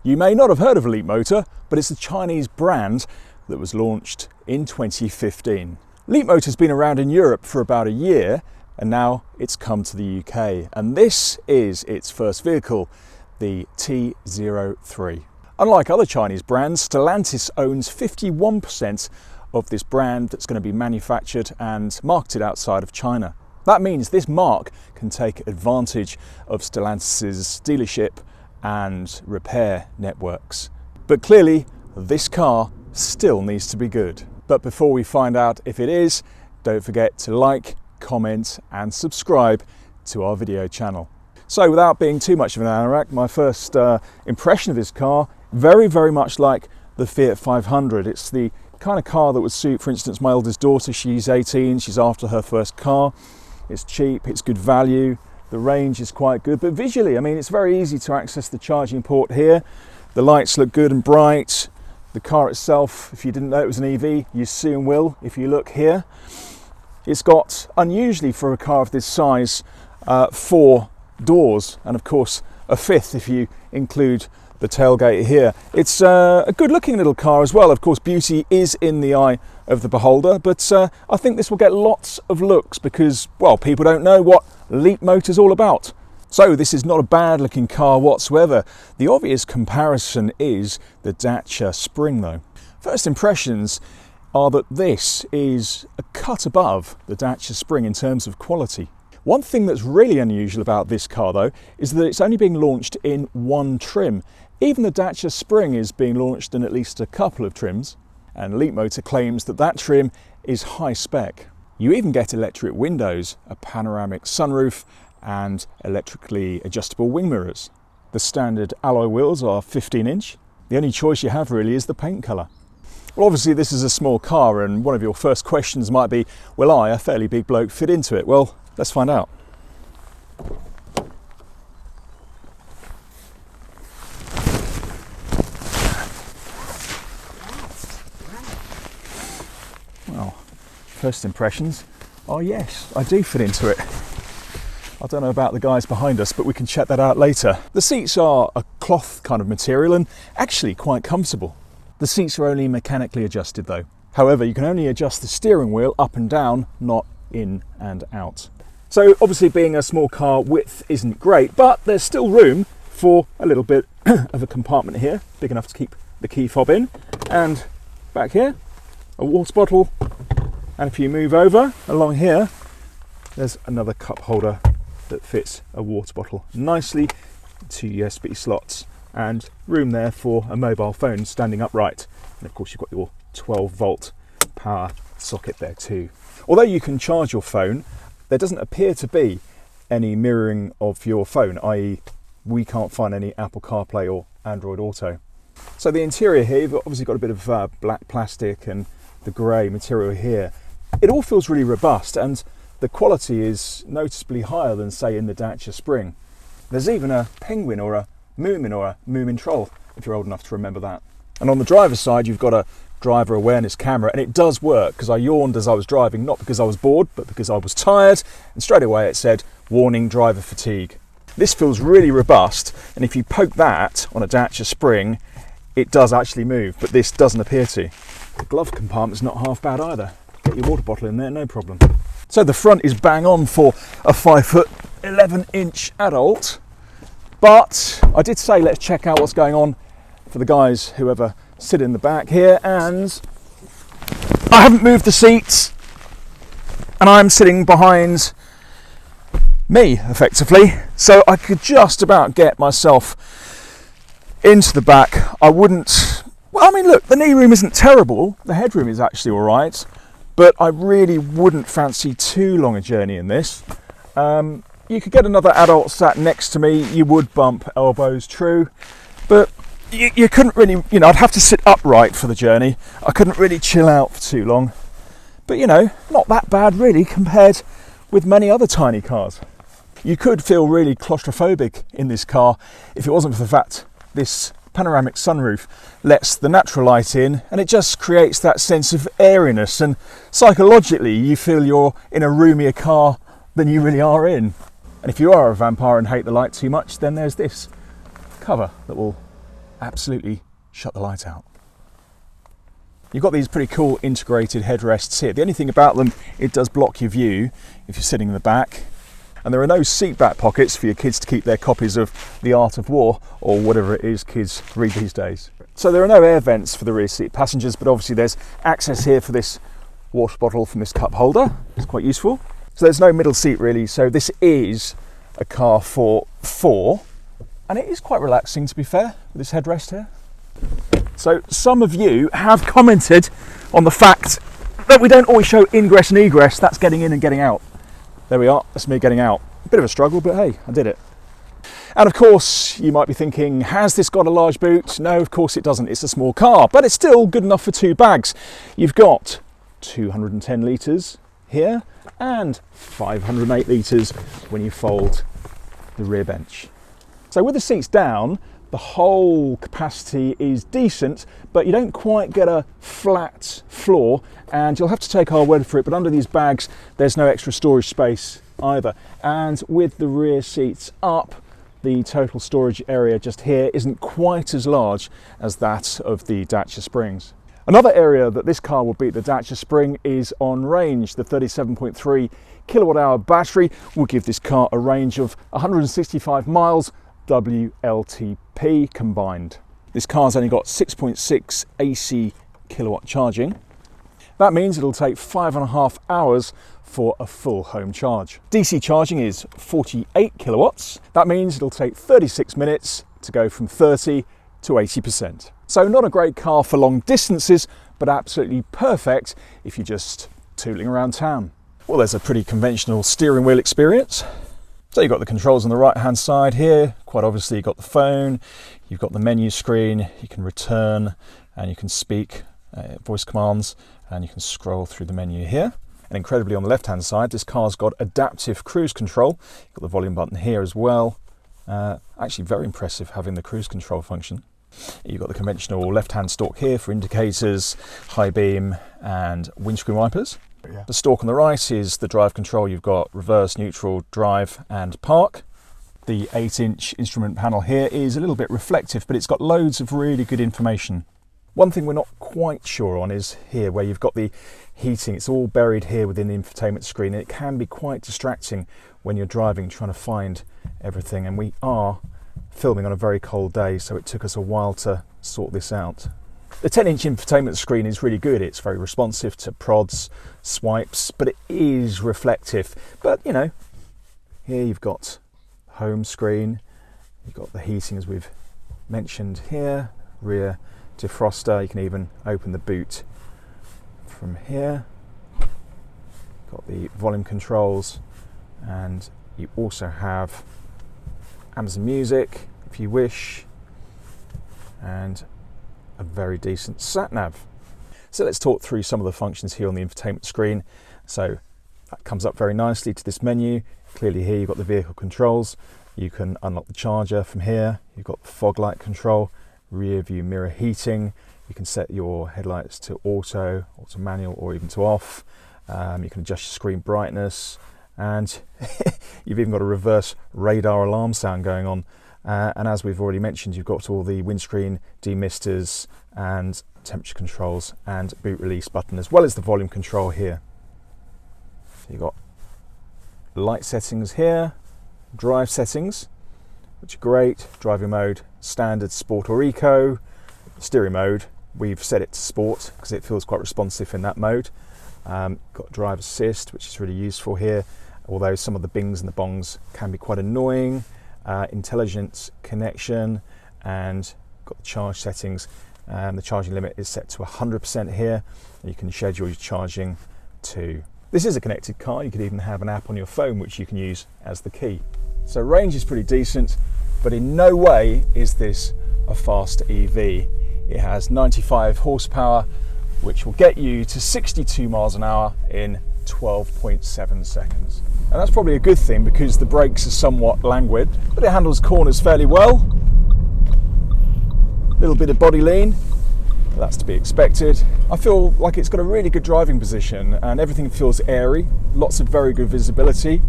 You may not have heard of Leapmotor, but it's a Chinese brand that was launched in 2015. Leapmotor's been around in Europe for about a year, and now it's come to the UK. And this is its first vehicle, the T03. Unlike other Chinese brands, Stellantis owns 51% of this brand that's going to be manufactured and marketed outside of China. That means this marque can take advantage of Stellantis' dealership and repair networks. But clearly, this car still needs to be good. But before we find out if it is, don't forget to like, comment and subscribe to our video channel. So without being too much of an anorak, my first impression of this car, very much like the Fiat 500. It's the kind of car that would suit, for instance, my eldest daughter. She's 18, she's after her first car. It's cheap, it's good value, the range is quite good, but visually, I mean, it's very easy to access the charging port here. The lights look good and bright. The car itself, if you didn't know it was an EV, you soon will if you look here. It's got, unusually for a car of this size, 4 doors, and of course a 5th if you include the tailgate here. It's a good looking little car as well. Of course, beauty is in the eye of the beholder, but I think this will get lots of looks because, well, people don't know what Leapmotor's all about. So this is not a bad looking car whatsoever. The obvious comparison is the Dacia Spring though. First impressions are that this is a cut above the Dacia Spring in terms of quality. One thing that's really unusual about this car though is that it's only being launched in one trim. Even the Dacia Spring is being launched in at least a couple of trims, and Leapmotor claims that that trim is high spec. You even get electric windows, a panoramic sunroof and electrically adjustable wing mirrors. The standard alloy wheels are 15-inch. The only choice you have really is the paint colour. Well, obviously this is a small car and one of your first questions might be, will I, a fairly big bloke, fit into it? Well, let's find out. Well, first impressions are yes, I do fit into it. I don't know about the guys behind us, but we can check that out later. The seats are a cloth kind of material and actually quite comfortable. The seats are only mechanically adjusted though. However, you can only adjust the steering wheel up and down, not in and out. So obviously being a small car, width isn't great, but there's still room for a little bit of a compartment here, big enough to keep the key fob in. And back here, a water bottle. And if you move over along here, there's another cup holder that fits a water bottle nicely, 2 USB slots, and room there for a mobile phone standing upright. And of course you've got your 12-volt power socket there too. Although you can charge your phone, there doesn't appear to be any mirroring of your phone, i.e. we can't find any Apple CarPlay or Android Auto. So the interior here, you've obviously got a bit of black plastic and the grey material here. It all feels really robust and the quality is noticeably higher than, say, in the Dacia Spring. There's even a penguin or a Moomin troll, if you're old enough to remember that. And on the driver's side, you've got a driver awareness camera, and it does work because I yawned as I was driving, not because I was bored, but because I was tired, and straight away it said, warning driver fatigue. This feels really robust, and if you poke that on a Dacia Spring, it does actually move, but this doesn't appear to. The glove compartment's not half bad either. Get your water bottle in there, no problem. So the front is bang on for a 5'11" adult, but I did say let's check out what's going on for the guys who ever sit in the back here, and I haven't moved the seats and I'm sitting behind me effectively, so I could just about get myself into the back. I wouldn't, well, I mean, look, the knee room isn't terrible, the headroom is actually all right, but I really wouldn't fancy too long a journey in this. You could get another adult sat next to me, you would bump elbows, true, but you couldn't really, you know, I'd have to sit upright for the journey. I couldn't really chill out for too long. But, you know, not that bad really compared with many other tiny cars. You could feel really claustrophobic in this car if it wasn't for the fact this panoramic sunroof lets the natural light in, and it just creates that sense of airiness, and psychologically you feel you're in a roomier car than you really are in. And if you are a vampire and hate the light too much, then there's this cover that will absolutely shut the light out. You've got these pretty cool integrated headrests here. The only thing about them, it does block your view if you're sitting in the back. And there are no seat back pockets for your kids to keep their copies of The Art of War or whatever it is kids read these days. So there are no air vents for the rear seat passengers, but obviously there's access here for this water bottle from this cup holder. It's quite useful. So there's no middle seat really. So this is a car for four, and it is quite relaxing, to be fair, with this headrest here. So some of you have commented on the fact that we don't always show ingress and egress. That's getting in and getting out. There we are, that's me getting out. A bit of a struggle, but hey, I did it. And of course, you might be thinking, has this got a large boot? No, of course it doesn't. It's a small car, but it's still good enough for two bags. You've got 210 litres here and 508 litres when you fold the rear bench. So with the seats down, the whole capacity is decent, but you don't quite get a flat floor, and you'll have to take our word for it, but under these bags there's no extra storage space either. And with the rear seats up, the total storage area just here isn't quite as large as that of the Dacia Springs. Another area that this car will beat the Dacia Spring is on range. The 37.3 kilowatt hour battery will give this car a range of 165 miles WLTP combined. This car's only got 6.6 AC kilowatt charging. That means it'll take 5.5 hours for a full home charge. DC charging is 48 kilowatts. That means it'll take 36 minutes to go from 30 to 80%. So not a great car for long distances, but absolutely perfect if you're just tooling around town. Well, there's a pretty conventional steering wheel experience. So you've got the controls on the right hand side here. Quite obviously you've got the phone, you've got the menu screen, you can return and you can speak voice commands, and you can scroll through the menu here. And incredibly on the left hand side, this car's got adaptive cruise control. You've got the volume button here as well. Actually very impressive having the cruise control function. You've got the conventional left hand stalk here for indicators, high beam and windscreen wipers. Yeah. The stalk on the right is the drive control. You've got reverse, neutral, drive and park. The 8-inch instrument panel here is a little bit reflective, but it's got loads of really good information. One thing we're not quite sure on is here where you've got the heating. It's all buried here within the infotainment screen, and it can be quite distracting when you're driving, trying to find everything. And we are filming on a very cold day, so it took us a while to sort this out. The 10-inch infotainment screen is really good. It's very responsive to prods, swipes, but it is reflective. But you know, here you've got home screen, you've got the heating as we've mentioned here, rear defroster. You can even open the boot from here. Got the volume controls, and you also have Amazon Music if you wish, and a very decent sat nav. So let's talk through some of the functions here on the infotainment screen. So that comes up very nicely to this menu. Clearly here you've got the vehicle controls. You can unlock the charger from here. You've got the fog light control, rear view mirror heating. You can set your headlights to auto manual, or even to off. You can adjust your screen brightness, and you've even got a reverse radar alarm sound going on. And as we've already mentioned, you've got all the windscreen demisters and temperature controls and boot release button, as well as the volume control here. So you've got light settings here, drive settings, which are great. Driving mode, standard, sport or eco. Steering mode, we've set it to sport because it feels quite responsive in that mode. Got drive assist, which is really useful here, although some of the bings and the bongs can be quite annoying. Intelligent connection, and got the charge settings. The charging limit is set to 100% here. You can schedule your charging too. This is a connected car. You could even have an app on your phone which you can use as the key. So range is pretty decent, but in no way is this a fast EV. It has 95 horsepower, which will get you to 62 miles an hour in 12.7 seconds. And that's probably a good thing because the brakes are somewhat languid, but it handles corners fairly well. A little bit of body lean, but that's to be expected. I feel like it's got a really good driving position and everything feels airy, lots of very good visibility.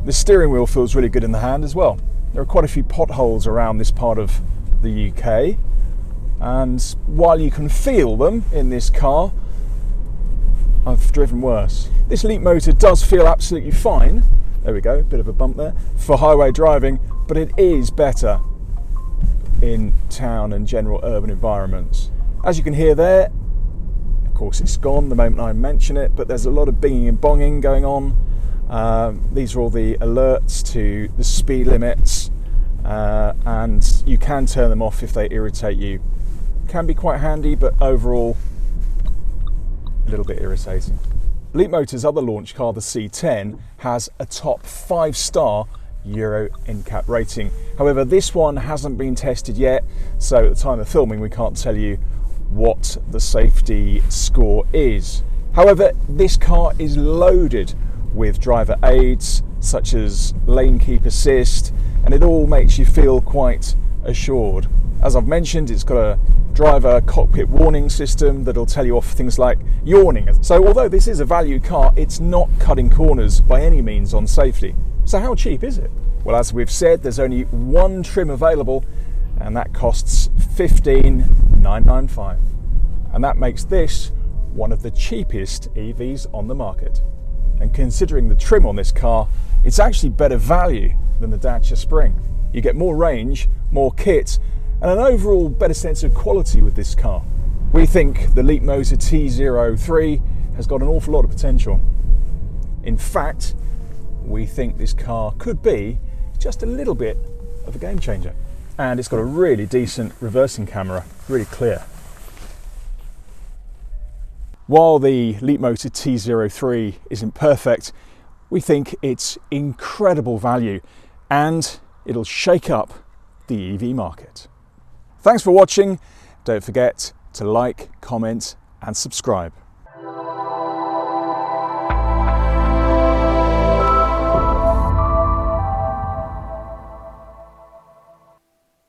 The steering wheel feels really good in the hand as well. There are quite a few potholes around this part of the UK, And while you can feel them in this car, I've driven worse. This Leapmotor does feel absolutely fine. There we go, bit of a bump there, for highway driving, but it is better in town and general urban environments. As you can hear there, of course it's gone the moment I mention it, but there's a lot of binging and bonging going on. These are all the alerts to the speed limits, and you can turn them off if they irritate you. Can be quite handy, but overall a little bit irritating. Leapmotor's other launch car, the C10, has a top 5-star Euro NCAP rating. However, this one hasn't been tested yet, so at the time of filming we can't tell you what the safety score is. However, this car is loaded with driver aids such as lane keep assist, and it all makes you feel quite assured. As I've mentioned, it's got a driver cockpit warning system that'll tell you off things like yawning. So although this is a value car, it's not cutting corners by any means on safety. So how cheap is it? Well, as we've said, there's only one trim available, and that costs $15,995. And that makes this one of the cheapest EVs on the market. And considering the trim on this car, it's actually better value than the Dacia Spring. You get more range, more kit, and an overall better sense of quality with this car. We think the Leapmotor T03 has got an awful lot of potential. In fact, we think this car could be just a little bit of a game changer. And it's got a really decent reversing camera, really clear. While the Leapmotor T03 isn't perfect, we think it's incredible value and it'll shake up the EV market. Thanks for watching. Don't forget to like, comment and subscribe.